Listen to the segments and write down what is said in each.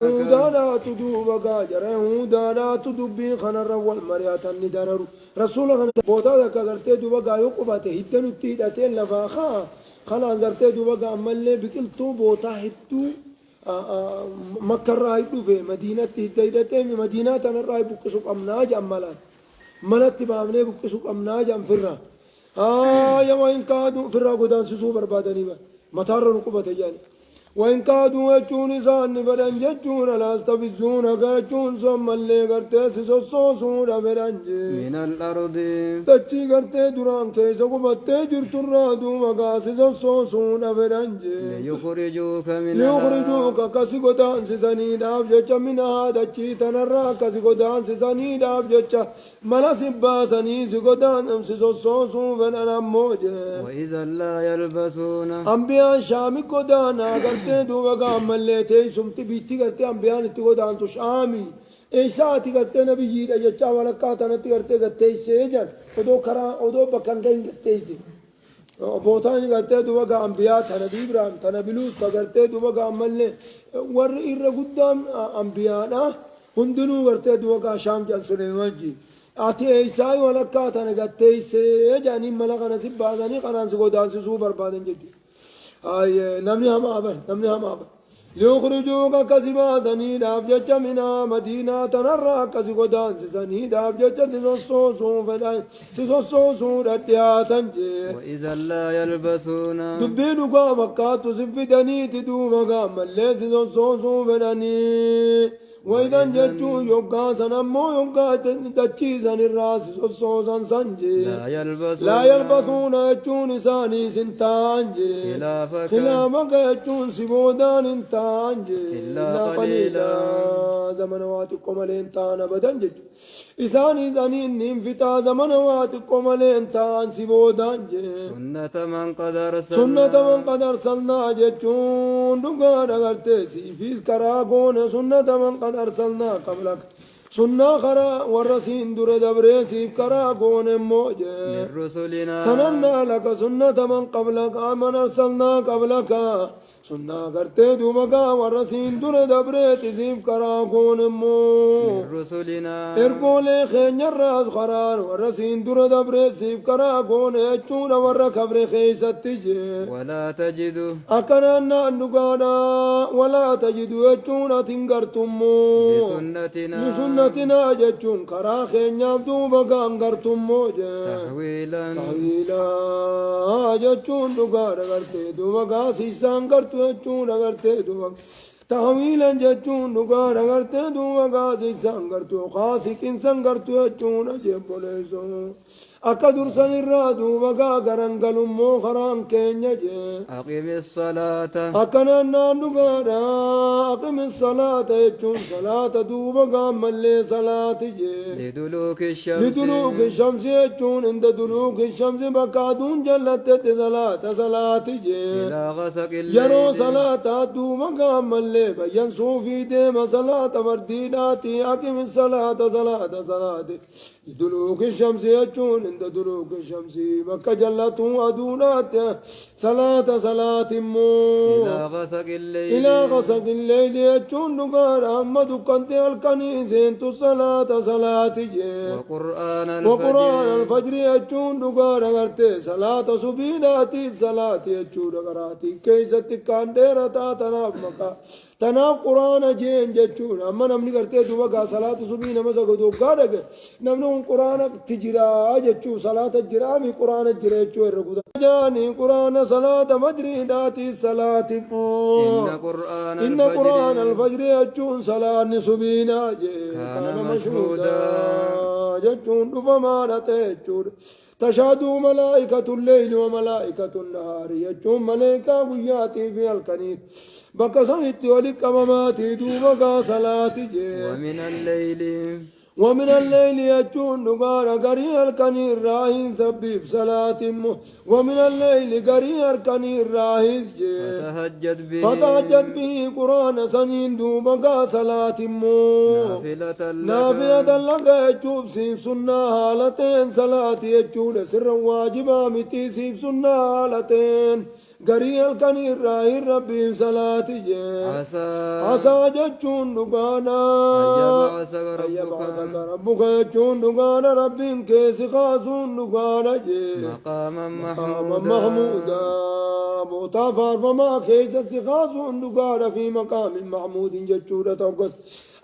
هودانا تدوبا قاجر هودانا تدبي خنر والمريات الندرر رسول بوتا ذاك غرتي دوبا قايو قباته هدن التيدتين لفاخا خلاص غرتي دوبا قا ملي بكلتو بوتا هدو مكة رايدو في مدينة تيدتين مدينة أنا راي بكسوك أمناج أمالات ملت بامني بكسوك أمناج أم فرا يا وين كادو فرا قدان سسو بربادني با مطار ركوبته يعني وإن كادوا يجون إسان بدن ججون لا استفزون كجون ثم اللي قرتي سوسون بدنج من الأرض تجي قرتي دران كيس قبتي جرت الرادو مقاس سوسون بدنج ليخرجوك كسي قدان سيساني داب ججا منها تجي تنرى كسي قدان سيساني داب ججا ملا سباساني سيقدان سوسون بدن موجه وإذا لا يلبسون أنبياء شامي قدان करते दुआ का अमल लेते सुमती बीती करते अंबियान इतने को दान तो शामी ऐसा आती करते नबी जी ये चावल का तानती करते करते इसे जन उदो खरा उदो बकन कहीं करते इसे बोता नहीं करते दुआ का अंबिया था नबी इब्राहिम था नबी लूत करते दुआ का अमल ले वर इर्रगुद्दाम अंबिया ना हुंदनु करते दुआ का शाम जल सुलेमान जी आती ऐसा ही वाला का ताने करते इसे जानी मलका नसीब बाज़ानी करान से को दान से सू बर्बादन जी نمني هم أبن ليخرجوك كسبا سنيد أبجج منا مدينة تنرى كسيكو دان سنيد أبجج سيسوسو فدان سيسوسو ردياتا وإذا لا يلبسون دبينك مكات سفدني تدومك ملي سيسوسو فداني وإذا جتشو يوكا سنمو يوكا تتشي سن الراس سوسوسا سنجي لا يلبسون يجون ساني سنتانجي خلافك يجون سبودان انتانجي إلا قليلا زمنواتكم الانتان بدنجي إساني زنين ننفتا زمنواتكم الانتان سبودانجي سنة من قد أرسلنا جتشون دقار أغرتسي فيس كراغون سنة من قد أرسلنا قبلك سنة خرا ورسين در دبريسي كراغون موجه من رسلنا سننا لك سنة من قبلك من أرسلنا قبلك سنة کرتے دومگا ورسین در دبریت زیف کرا کون مو من رسلنا ارگولے خینجر راز خرار ورسین در دبریت زیف کرا کون اچون ور خبر خیست تجے ولا تجد اکنانا نگانا ولا تجد اچون تنگرتم مو لسنتنا جچون کرا خینجاب دومگا انگرتم مو جے تحویلا جچون نگانا کرتے دومگا سیسان کرتو جچون اگرتے دومگا تحویلا جچون نگانا کرتے دومگا سیسان کرتو خاصی کنسان کرتو جچون جب بولے سو akka dursan irraa duubagaa garangalummoo karaan keenya jee aqimi salaata akkanaan naan dhugaadha aqimi salaata jechuun salaata duubagaa mallee salaati jee liduluuki shamsi jechuun inda duluuki shamsi bakka aduun jallattetti salaati jee yeroo salaataa duubagaa mallee bayyan suufii deema salaata fardiidhaati aqimi salaati liduluuki shamsi jechuun عند دلوك الشمس مكة جلته أدونات صلاة مو إلى غسق الليل يجون نقار أحمد كنت الكنيسين صلاة وقرآن الفجر يجون نقار غرتي صلاة سبيناتي صلاة يجون غراتي كيست كانديرة تناف مكة تناف قرآن جين جتشون أما نمني غرتي دوبا صلاة سبين مسا قدو قارك نمنون قرآن تجرى جتشو صلاة الجرامي قرآن الجريتشو الرقودة جاني قرآن صلاة مجريداتي صلاة إن قرآن الفجر يجون صلاة سبينا كان مشهودا جتشون فمارة يجون تشهدوا ملائكة الليل وملائكة النهار يجون ملائكة وياتي في الكنيس بكسرت ولك مماتي دوبك صلاة ومن الليل يجون نقار قرير الكنير راهن سبيب صلاة ومن الليل قرير الكنير راهن فتهجد به قرآن سنين دوبك صلاة نافلة لك يجوب سيب سنة حالتين صلاة يجون سر واجبا متي سيب سنة حالتين غري الكني الراي ربي صلاتي جي عسى عسى جتشون دقانا أن يبعثك ربك ربك جتشون دقانا ربي كيس خاسون دقانا جي مقاما مقاما محمودا محمودا بوتا فارفما كيس سخاسون دقانا في مقام محمود جتشون توقس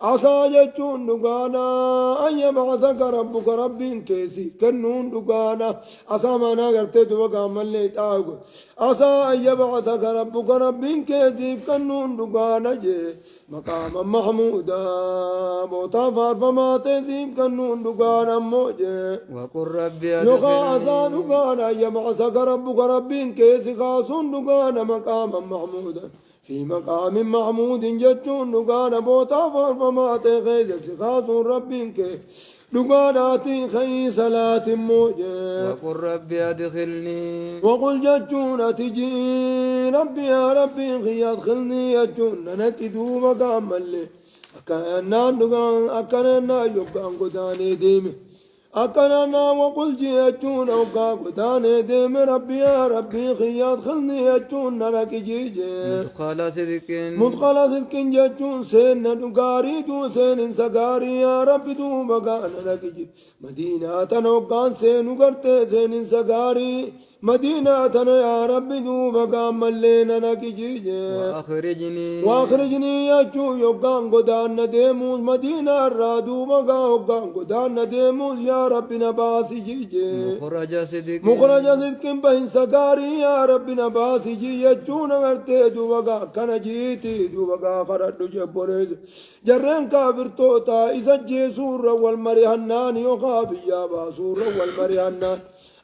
عسى جتشون دقانا أن يبعثك ربك ربي كيسي كنون دقانا عسى ما ناقرتت وقام اللي تاقو عسى أن يبعثك ربك ربي كيسي كنون دقانا جي مقاما محمودا بوتا فارفما تيسيب كنون دقانا موجي وقل ربي يخا عسى أدخلني دقانا أن يبعثك ربك ربي كيسي خاسون دقانا مقاما محمودا في مقام محمود جتون دقانا بوتا فما تخيز سخاص ربك دقاناتي خي صلاة موجة وقل ربي أدخلني وقل جتون تجي ربي يا ربي خي أدخلني جتون نكدو مقام اللي أكنا دقان أكنا يقان قداني ديمي أكنا وقل جيتون أوقا قداني ديم ربي يا ربي خيات خلني يتون لك جيجي مدخل صدق مدخل صدق جتون سين دقاري دو سين سقاري يا ربي دو بقان لك جي مدينة تنوقان سين قرتي سين سقاري مدينة تنا يا ربي دو بقان ملينا لك جيجي وأخرجني يجو يقان قدان ديموز مدينة الرادو بقان يقان قدان ديموز يا ربنا باسي جيجي مخرج صدق بين سقاري يا ربنا باسي جي يجون غرتي دوبقا كان جيتي دوبقا فرد جبوريز جرين كافر توتا إذا جي سورة والمريحنان يخابي يا باسورة والمريحنان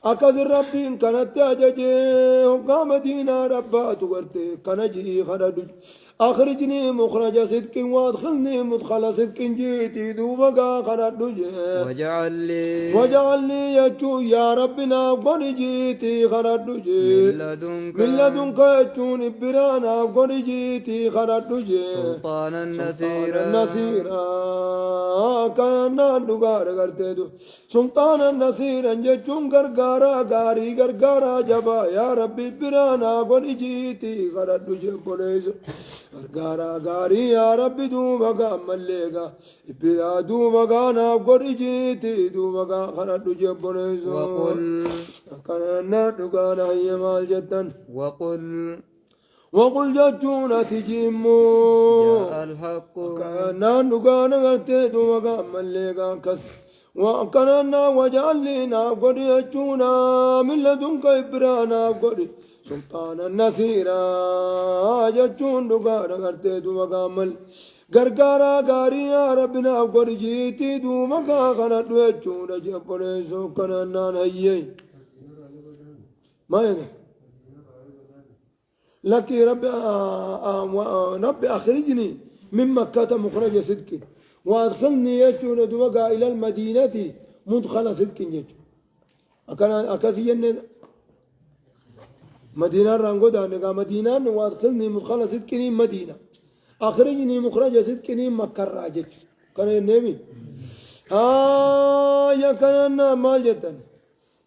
أكذر ربي كانت تاججي وقام دينا ربات غرتي كان جي خرد أخرجني مخرج صدق وادخلني مدخل صدق جيتي دوبقا خرد وجعل لي يجو يا ربنا قد جيتي خرد من لدنك يجون برانا قد جيتي خرد سلطانا نصيرا كان دغار غرتي دو سلطانا نصيرا جچون غرغارا غاري غرغارا جبا يا ربي برانا قد جيتي خرد بوليز غرغارا غاري يا ربي دو بغا مليغا برا دو بغا نا قد جيتي دو بغا خرد بوليز وقل كان دغانا يمال جدن وقل جاتونا تجيمو جاء الحق كان نغانا غرتي دوغا مليغا كس وكاننا وجعلنا قد يجونا من لدنك إبرانا قد سلطانا نصيرا جاتون نغانا غرتي دوغا مل غرغارا غاري يا ربنا قد جيتي دوغا خنا دوجونا جبري سو كاننا نيي ما يعني لك ربي أخرجني من مكة مخرج صدق وأدخلني يجون دوغا إلى المدينة مدخل صدق يجون أكاسي مدينة رانغو دانغا مدينة وأدخلني مدخل صدق مدينة أخرجني مخرج صدق مكة راجت كان النبي يا كان مال جتن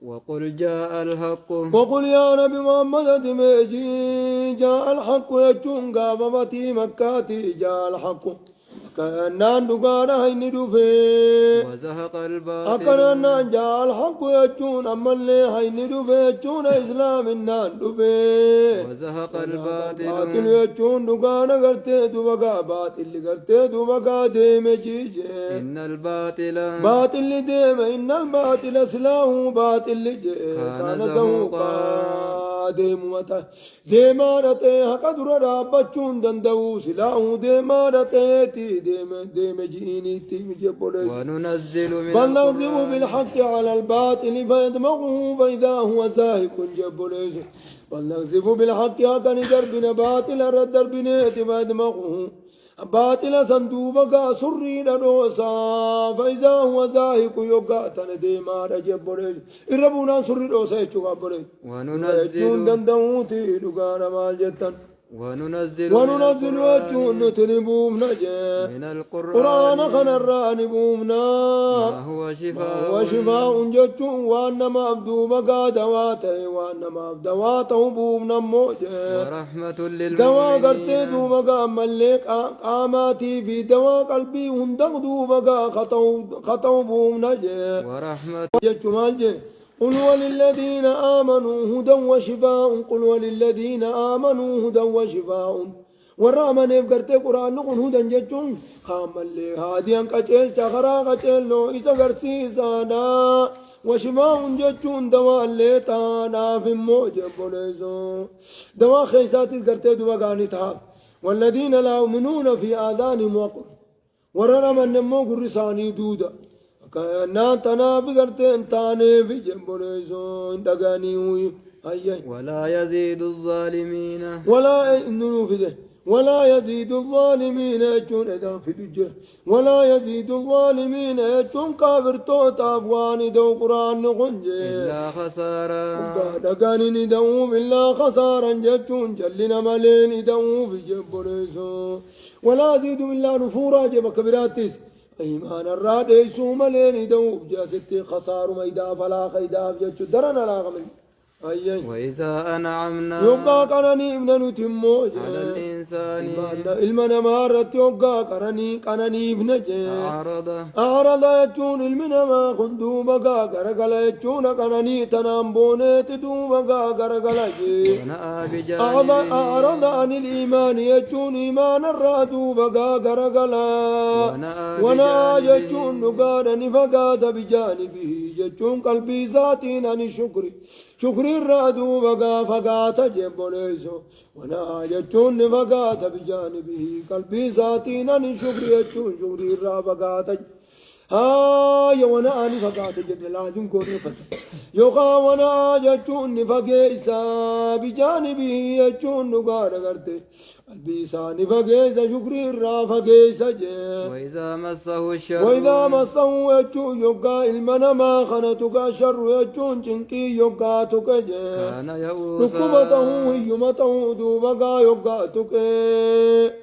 وقل جاء الحق وقل يا نبي محمد دمجي جاء الحق يجون قاببتي مكاتي جاء الحق كأنان دقانا هيني دوفي وزهق الباطل أكرنا جاء الحق يجون أما اللي هيني دوفي يجون إسلام النان دوفي وزهق الباطل باطل يجون دقانا قرتي دوبقا باطل قرتي دوبقا ديم جيجي إن الباطل باطل ديم إن الباطل سلاه باطل جي كان زهوقا ديم متى ديمانته حقدر رابچون دندو سلاه ديمانته تي ديم جيني تي جبولي وننزل من بل ننزل بالحق على الباطل فيدمغه فإذا هو زاهق جبولي بل ننزل بالحق كان دربنا باطل رد دربنا فيدمغه باطل صندوبك سرين روسا فإذا هو زاهق يقاتل ديما رجبولي إربونا سر روسا يچوغا بولي وننزل دندوتي دغانا مال جتن وننزل يجون نتنبوم نجي من قرآن خنران بومنا ما هو شفاء وشفاء جتون وانما عبدو بقى دواته وانما دواته بومنا موجه ورحمة دوا قرتي للمؤمنين دوبا ملك قاماتي في دوا قلبي هندق دوبا خطو بومنا جي ورحمة جمال جي قل وللذين آمنوا هدى وشفاء قل وللذين آمنوا هدى وشفاء والرحمن يفكرت قرآن نقول هدى جتون خامل لي هاديا قتل شخرا قتل لو إذا قرسي سانا وشفاء جتون دواء اللي تانا في موجب وليزو دواء خيسات قرت دواء قاني تحاف والذين لا يؤمنون في آذانهم وقر ورحمن نمو قرساني دودا كأننا تنافي قرتين تاني في جنبوليسو اندقاني هوي ولا يزيد الظالمين ولا يزيد الظالمين يجون إذا في دجر ولا يزيد الظالمين يجون كافر توتا أفواني دو قرآن نقنجي إلا خسارا دقاني ندو إلا خسارا جتون جلنا ملين ندو في جنبوليسو ولا يزيد إلا نفورا جب كبيراتيس إيمان الرادي سوم لين دوب جاستي خسار ميدا فلا خيدا جتشو درنا لا غمن وإذا أنعمنا يوقا قرني ابن نتمو على الإنسان المنا مارت يوقا قرني ابن أعرض يجون المنا ما خندو بقا قرقل يجون قرني تنام بونيت دو بقا قرقل أعرض عن الإيمان يجون إيمان الرادو بقا قرقل ونا يجون نقار نفقات بجانبه يجون قلبي ذاتين عن الشكر شكري الرادو بقى فقات جبوليسو وانا جتون فقات بجانبه قلبي ذاتين عن شكري يجون شكري الرا فقات يا وانا اني فقات جب لازم كوني فس يوقا وانا جتون فقيسا بجانبه يجون نقار کرتے قلبي ساني فقيسا شكري الرا فقيسا وإذا مسه يجو يوقا المنا ما خنتك شر يجون جنكي يوقا تك كان يئوسا ركبته يمته دوبقا يوقا تك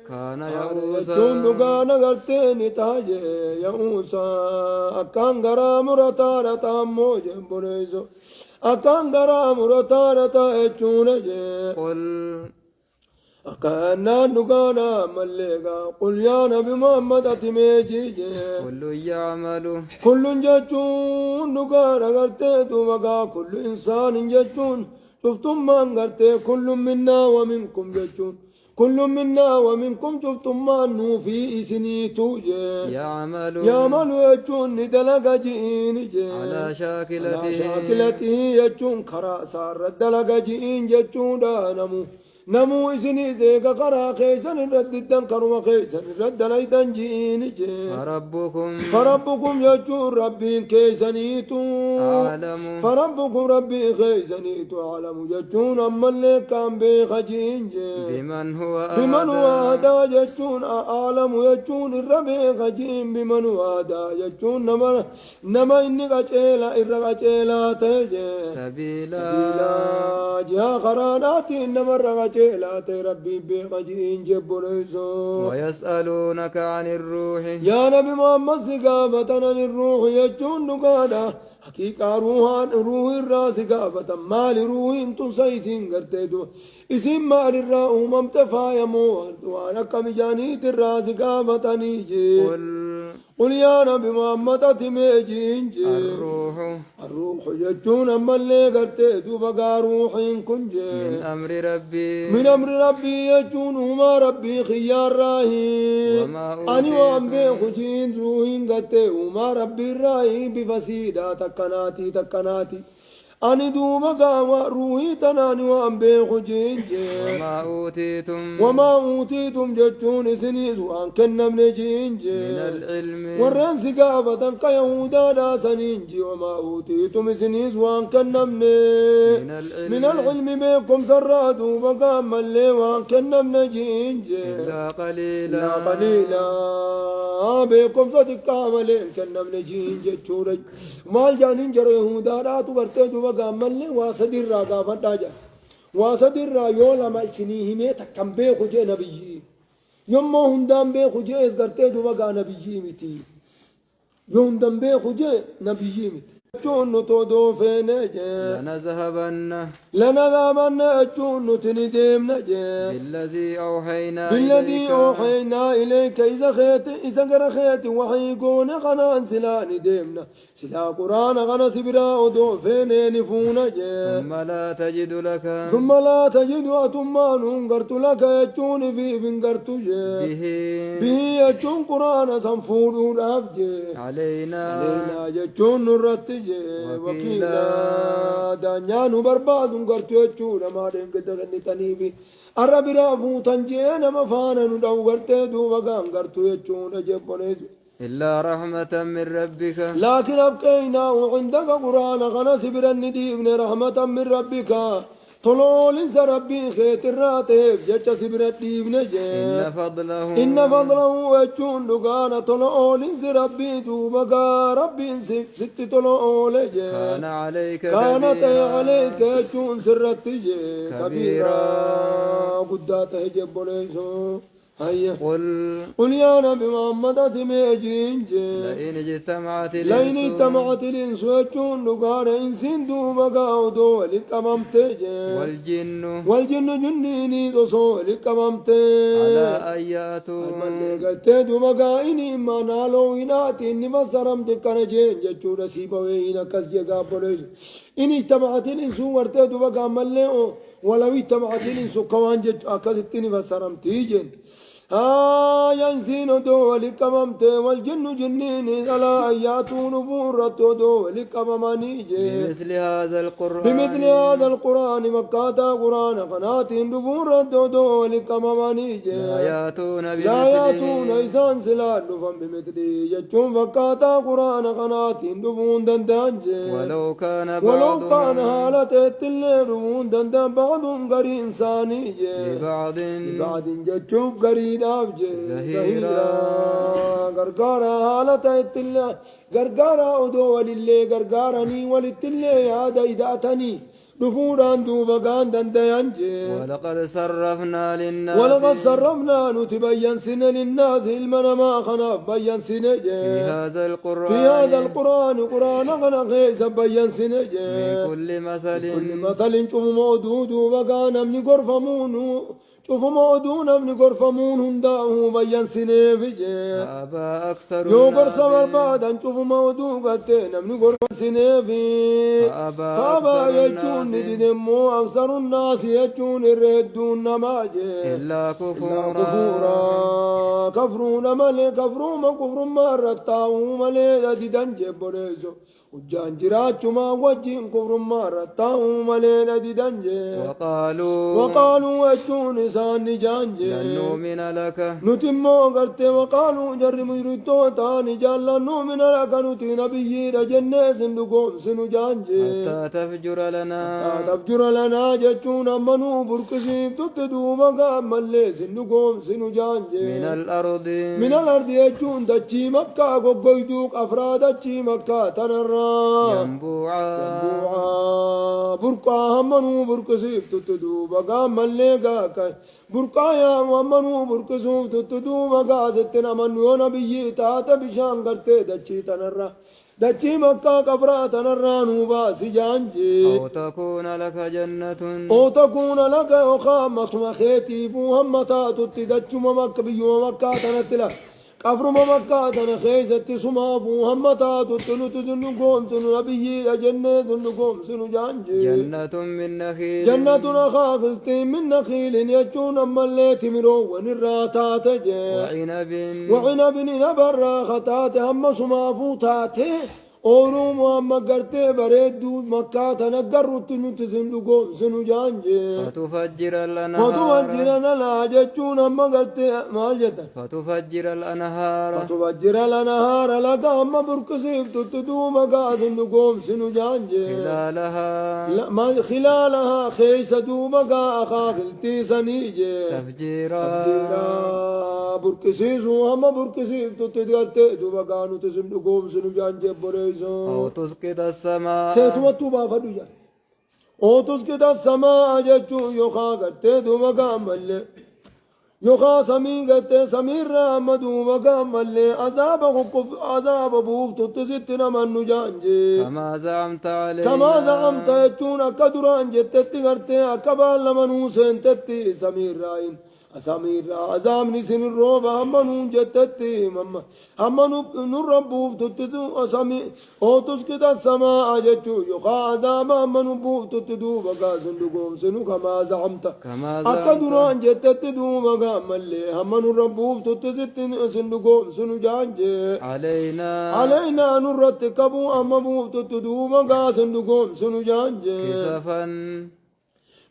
كان يئوسا يجون نقا نغرتين تاج يئوسا أكان غرا مرتا موجه بوليزو أكان غرا مرتا يجون قل أكان نقانا ملقا قل يا نبي محمد أتميجي كل جتون نقانا قرتي دوبقا كل إنسان جتون شفتم من قرتي كل منا ومنكم جتون كل منا ومنكم شفتم من نوفي إسني توجي يعمل يجون ندلق جئين على شاكلته يجون خرا سار الدلق جئين جتون دانمو نمو إسني زيغا قرا خيسن رددن قروا خيسن رد ليدن جيني فربكم يجور ربي كيسنيتو فربكم ربي خيسنيتو عالم يجون أما اللي كان بخجين بمن هو هذا يجون عالم يجون الربي خجين بمن هو هذا يجون نما إني قتيلا إرغتيلا تجي سبيلا جا قراناتي نما لا ربي بخجين جبريزو ويسألونك عن الروح يا نبي محمد سقافة عن الروح يجون نقادا حقيقة روح الراس قافة مال روح انتو سيسين قرتدو اسم مال الراء ممتفا يموت وانا كم جانيت الراس قافة نيجي قل يا نبي محمد أتميجين الروح يجون أما اللي قرتدو بقى روح كنجي من أمر ربي يجون هما ربي خيار راهي أني وأم بخجين روحين قرتي هما ربي راهي بفسيدة تكناتي أني دوما قاوة روحي تناني وأم بخجين وما أوتيتم جتون سنيس وأن كنا من جينجي من العلم ورن سقافة كيهودا دا سنينجي وما أوتيتم سنيس وأن كنا من العلم بكم سرادوا بقام اللي وأن كنا من جينجي إلا قليلا بكم صدقام اللي كنا من جينجي تشورج مال جانين جر يهودا دا تغرتي بقام اللي واسدير راقا فتاجا واسدر يولا ما سنيه ميت كم بيخو جي نبيي يوم هندام بيخو جي اسقرتي دوبا نبيي متي يوم هندام بيخو جي نبيي متي جون تودو فين جي لنذهبن جون تندم نجي بالذي أوحينا إليك إذا قرخيت وحي قون غنا سلا ندمنا سلا قرآن غنا سبرا ودو فين نفون جي ثم لا تجد أتمان قرت لك يجون في فنقرت جي به يجون قرآن سنفور الأفجي علينا يجون نرت جي وكيلا دانيانو برباد قرت يجون ما دين قدر نتنيبي الربي رافو تنجينا مفانا ندو قرت دو وقان قرت يجون جبونيز إلا رحمة من ربك لكن أبقينا وعندك قرآن غنا سبرا نديبن رحمة من ربك طلول انس ربي خيت الراتب جتش سبرت ديبن إن فضله وجون دقانا طلول انس ربي دوبقا ربي ست طلول كانت عليك جون سرت كبيرا قداته جبوليسو قل يا نبي محمد أتميجين لئن اجتمعت الإنس والجن لقار إنسين دوبقا ودو لكممت والجن جنيني دوسو لكممت على أن يأتوا الملقات دوبقا إني ما نالو إناتي إني فسرم دكنا جين جتشو رسيبوين كسجيقا بوليس إن اجتمعت الإنس ورتي دوبقا ملئو ولو اجتمعت الإنس كوان جتشو أكستني فسرم تيجين ينسين دول كممت والجن جنين على آيات نبورة دول كممانيج بمثل هذا القرآن مكاتا قرآن قنات نبورة دول كممانيج لا ياتون إسان سلال نفهم بمثل يجون فكاتا قرآن قنات نبون دندانج ولو كان حالة التلي نبون دندان بعضهم قري إنسانيج لبعض جتشوف قري زهيرا غرغارا حالتا اتلا غرغارا ودو ولله غرغارني ولتله يا دايداتني نفوران دوبغان دنديانجي ولقد صرفنا نتبين سنة للناس المنما خناف بين سنة في هذا القرآن قرآن غنا غيث بين سنة كل مثل شوف مودود وبغان من غرفمون شوف مودون من غرفمون هنداه بين سنة فيجي يو قرص برباد شوف مودون قتين من غرف سنة في فابا يجون ندمو أكثر الناس يجون الردون نماجي إلا كفورا كفرون ملي كفرون ما كفر مرتاو ملي ددنجي بوليزو وجان جراچ ما وجين كفر مرتاو ملي ددنجي وقالوا وجون سان جانجي لن نؤمن لك نتمو قرتي وقالوا جرم يرتو تاني جال لن نؤمن لك نتي نبي رجنة سندقوم سنو جانجي حتى تفجر لنا جتون أمنو بركسيب تتدو مقام ملي سندقوم سنو جانجي من الأرض يجون دجي مكة قبيدوك أفراد دجي مكة تنرى ينبوعا بركا همنو بركسيب تتدو مقام ملي قاكا بركا يا همنو بركسوب تتدو مقام ستنا منو نبي تاتا بشان قرتي دجي تنرى دجي مكة كفرات نرانو باسي جانجي أو تكون لك أخامة مخيتي فوهمتا تتدجو مكة بيو مكة تنتلا كفر مكة تنخيزت سمافو همتا تتلو تزنو قوم سنو نبي جنة زنو قوم سنو جانجي جنة نخاقلتي من نخيل يجون أما اللي تمرو ونراتات جي وعنب نبرا خطات هم سمافو تاتي أورو محمد قرتي بريدو مكة تنقرت نتسندو قوم سنو جانجي فتفجر لنا جتشون أما قرتي مال جتا فتفجر الأنهار لك أما بركسيب تتدو مكة سندو قوم سنو جانجي خلالها خيسدو مكة أخاخلتي سنيجي تفجيرا بركسيسو أما بركسيب تتدو مكة نتسندو قوم سنو جانجي بريد أو تسقط السماء تتوتو بافدو جا أوتوس كده السماء جتشو يوخا قرتي دوبا قامل يوخا سمي قرتي سمير رامدو وقامل عذاب بوف تتستنا من نجانجي كما زعمت علينا كما زعمت يجون أكدران جتت قرتي أكبال لمنوسين تتي سمير راين أسامير عذاب نسن الروب همنون جتتي مما همنو نربوف تتزو أسامي أوتوس كده السماء جتشو يخا عذاب همنو بوف تتدو بقا سندقوم سنو كما زعمت أكدران جتت دو بقا ملي همنو ربوف تتزتن سندقوم سنو جانجي علينا نرتكبو أما بوف تتدو بقا سندقوم سنو جانجي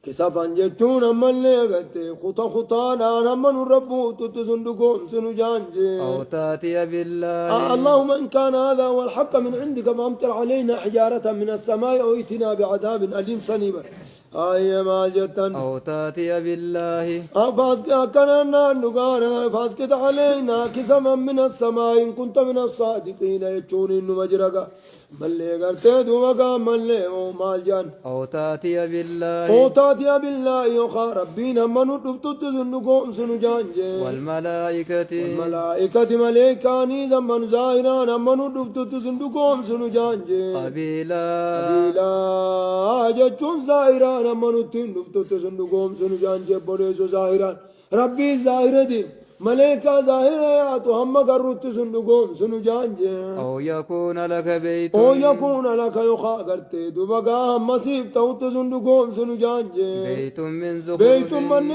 كسفا جتون أما اللي قلتي خطا نان أما نربو تتزندقون سنجانجي أو تاتي بالله اللهم إن كان هذا هو الحق من عندك فأمطر علينا حجارة من السماء أو ائتنا بعذاب أليم سنيبا آية ما جتن أو تاتي بالله فاسك كنا نقانا فاسكت علينا كسما من السماء إن كنت من الصادقين يجون إنه مجرقا ملي قرتي دوما ملي أو مالجان أو تاتي بالله يخا ربينا من نفتت ذنقوم سنجانجي والملائكة ملائكاني زمن زائران من نفتت ذنقوم سنجانجي قبيلا جتون زائران من نفتت ذنقوم سنجانجي بريزو زائران ربي زائر دي ملائكة ظاهرة يا هم قررت سندقوم سنجانجي أو يكون لك بيت يخا قرتي دوبقا هم مسيب توت سندقوم سنجانجي بيت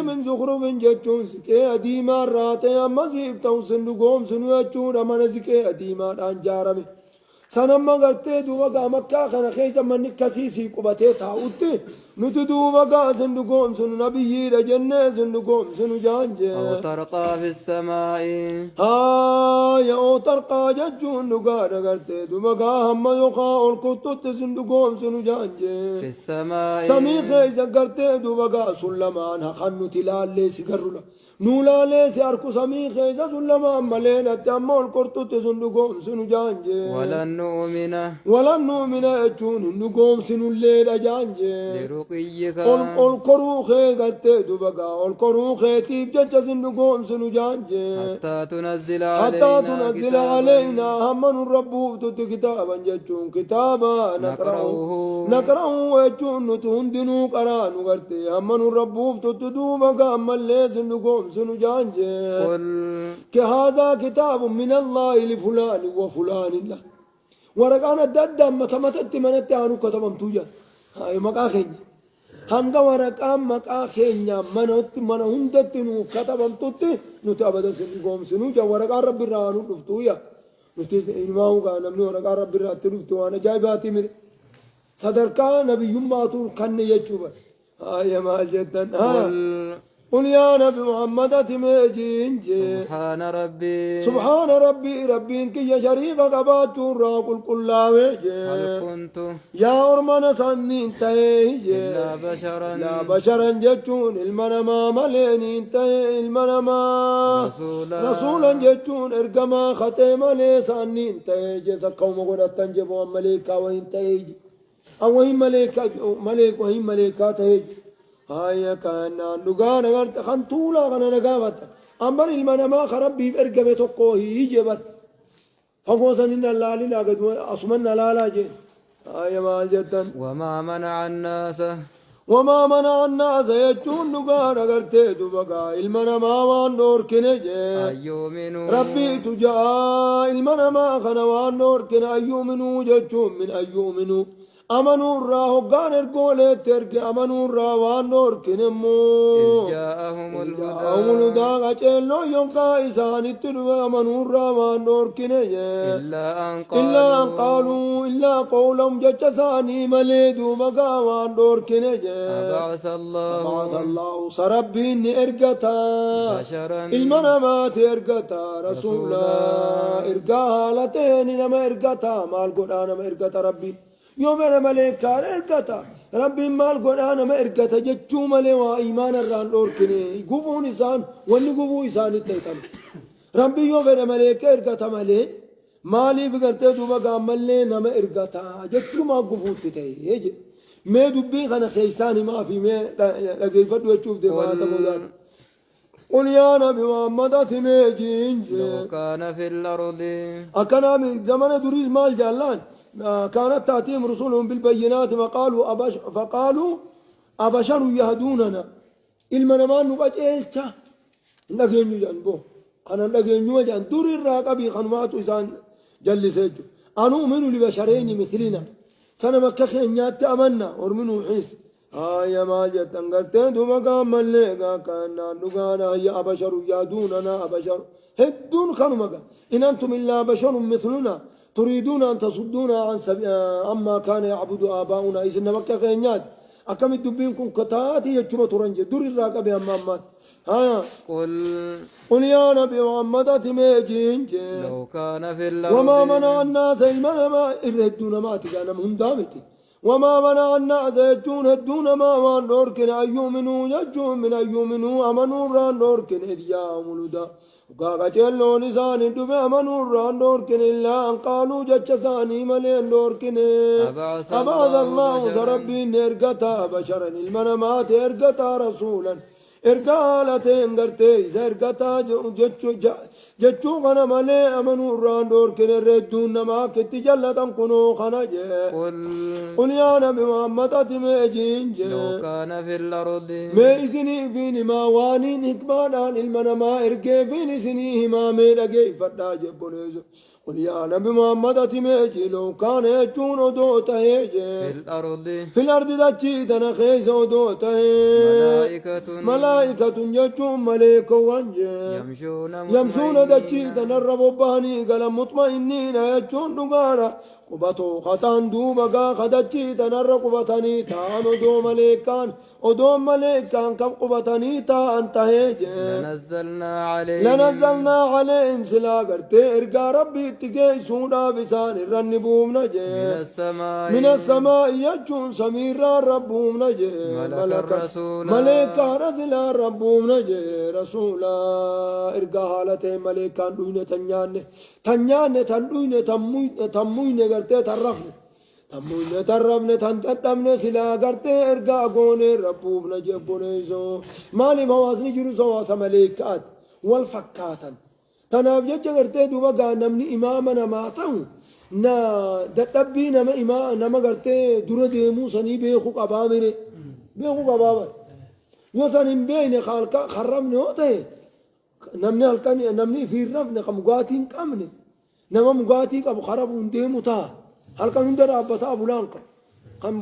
من زخرف جتشون سكي أديما راتي هم مسيب توت سندقوم سنجانجي من سكي أديما أنجارمي سنما قرتي دوبقا مكة خنا خيزا من كسيسي قبتي تاوتي نتدوبقا سندقوم سنو نبي لجنة سندقوم سنو جانجي أو ترقى في السماء يا أو ترقى ججون نقارا قرتي دوبقا هم يقا القطط سندقوم سنو جانجي في السماء سمي خيزا قرتي دوبقا سلمان خنو تلال ليس قرلا نولا ليس أركو سمي خيزا سلمان ملينا تأمو القطط سندقوم سنو جانجي ولن نؤمن أجون نقوم سنو الليل جانجي لرقيك القروخ قلت دبقا القروخ تيب ججز نقوم سنو جانجي حتى تنزل علينا هم الرب تت كتابا ججون كتابا نقرأه يجون نتهندنو قران قرتي هم الرب تت دوبقا هم الليس نقوم سنو جانجي كهذا كتاب من الله لفلان وفلان الله ورقانا دادا متمتت منت عنو كتبمتوجا هاي مقاخين هنگا ورقان مقاخين من هندت نو كتبمتوت نتابدا سنقوم سنوجا ورقان رب الرانو نفتويا نفتي إنماو قانا من ورقان رب الرانو نفتوانا جايباتي من صدركا نبي يماتور كن يجوبا هاي ما جدن قل يا نبي محمد تمجينجي سبحان ربي إنك يا شريف قبات راقل كل هل كنت يا أرمنا سنين تهيجي لا بشرا جتون المنما ملين تهي المنما رسولا جتون ارقما ختم لي سنين تهيجي سقوم قرأت تنجبوا مليكا وين تهيجي أو وين مليك وين مليكا تهيجي هاي كان نقال غرت خنطولا غنا نقابت أمر المنما خربي بإرقبة تقوه يجبر فقوصا إن الله لنا قد أصمنا لا لا جي هاي ما جدا وما منع الناس يجون نقال غرت دبقا المنما وان نور كنجي ربي تجا المنما خنا وان نور كن أيومنو جتشون من أيومنو أمنوا الراه قان القولة ترك أمنوا الراه وانور كنمو جاءهم الهدى أجلو ينقى إسان التلوى أمنوا الراه وانور كنية إلا أن قالوا إلا قولهم جتساني مليدو مقا وانور كنية أبعث الله صربين إرقتا المنامات إرقتا رسولا إرقاها لتين نما إرقتا مال قرآن ما إرقتا ربي يوم أنا ملائكة إرقتا ربي مال قرآن ما إرقتا جتشو ملي وإيمان الران لوركني قفون إسان واني قفو إسان التيتم ربي يوم أنا ملائكة إرقتا ملي مالي فقرتي دوبا قام ملي نما إرقتا جتشو ما قفو التيتي ما دبي خنا خيساني ما في ما لقيفت وتشوف دبات مودات قل يا نبي محمد أتميجين لو كان في الأرض أكنا من زمن دريز مال جالان كانت تأتيهم رسولهم بالبينات فقالوا أبشر يهدوننا المنمان نقاش إلتا نجيني جنبه أنا نجيني جن دور الراقبي خنوات إنسان جلسه أنا أؤمن لبشرين مثلنا سنة مكة خينيات أمنا ورمنو حس يا ما جتن قلتين دوما قام الليقا كان نقانا يا أبشر يهدوننا أبشر هدون خنومك إن أنتم إلا بشر مثلنا تريدون أن تصدونا عن عما كان يعبد آباؤنا إذن مكة خينيات أكم الدبينكم كتاتي يجمع ترنج دور الراقب يا محمد قل يا نبي محمد أتميجين لو كان في الأرض وما منع الناس المنما إردون ما تجانا من دامتي وما منع الناس يجون الدون ما وان نوركن أن يؤمنوا يجون من أن يؤمنوا أمنوا ران نوركن إذياهم الهدى وقاقا جلو نسان دبي أمنوا ران نوركن إلا أن قالوا جج ساني ملين نوركن أبعث الله ربي إرقتا بشرا المنامات إرقتا رسولا إرقالتين قرتي إرقتا ججو غنا ملي أمنوا ران نوركن الردون نما كتي جلتا كنو خنج قل يا نبي محمد أتميجين لو كان في الأرض ما إذني فيني ما وانين هكمانان المنما إرقي فيني سنيه ما ميلقي فتاج بوليزو قل يا نبي محمد أتميجي لو كان يجون دوتا في الأرض دجيتنا خيس دوتا ملائكة يجون مليك وانجي يمشون دجيتنا الربوباني قال مطمئنين يجون نقارا قبطو خطان دوبا خدجيتنا الرقبتني تان ودو مليكان كم قبطني تان تهيجي لنزلنا عليهم سلا قرتي إرقا ربي تجي سودا بسان الرنبوم نجي من السماء يجون سميرا ربوم نجي ملكا رسلا ربوم نجي رسولا إرقا حالته ملكان دوينة تنيانة تندوينة تموينة قرتي ترفنه تربنا تندمنا سلا قرتي إرقا قوني ربوم نجي بونيسو مالي موازني جرسو ملكات والفكاتا تناف جچ غرتي دوبا غا نمني امامنا ماتو نا دتبي نما غرتي دور ديمو سني بيخو قبا ميري بيخو قبا يو سنين بين خالق خرمني هوته نمني الكني نمني في رفنا قمغاتين قمني نما مغاتي قب خرب ديمو تا هلكا ندر ابتا بولانكا قم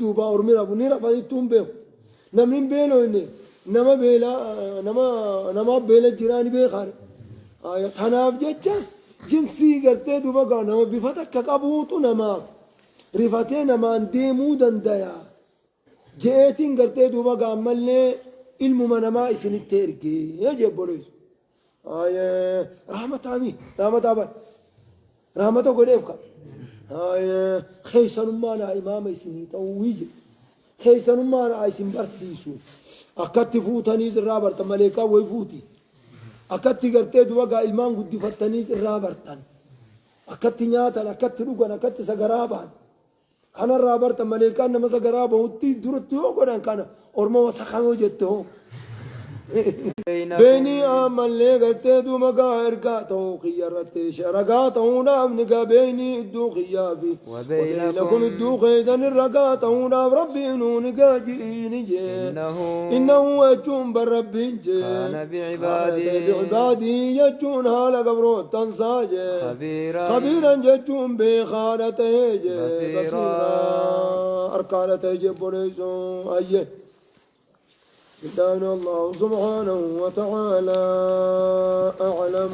دوبا اورمي ابو نيرا فايتوم بيو نمني بيلو اني نما بيلا جيراني بيخار تناف جيتشا جنسي قرتي دوبا قانا بفتك كقبوتو نما رفتي نما ديمو دندايا جيتين قرتي دوبا قاملني علم منما اسن التركي يا جبوليس رحمة عمي رحمة عبد رحمة قريبك خيسان مانا امام اسني تويج خيسان مانا اسن برسيسو أكتت فوتانيز الرابرت ملكا ويفوتي أكتت قرتي دوغا إلمان قد فتانيز الرابرتان أكتت نياتان أكتت روغان أكتت سقرابان أنا الرابرت ملكا نما سقرابا وطي درتي وقران كان أرما وسخامو جتو بيني آمن لي قرتي دو مقا إرقاتو خيارتي شرقاتو نام نقا بيني الدو خيافي وبينكم الدو خيزن الرقاتو نام ربي إنو نقا جيني جي إنه يجون بربي جي كان بعبادي يجون هالا قبرو تنساجي خبيرا يجون بخالته جي بصيرا أركالته جي بوليسو أيه الله سبحانه وتعالى أعلم.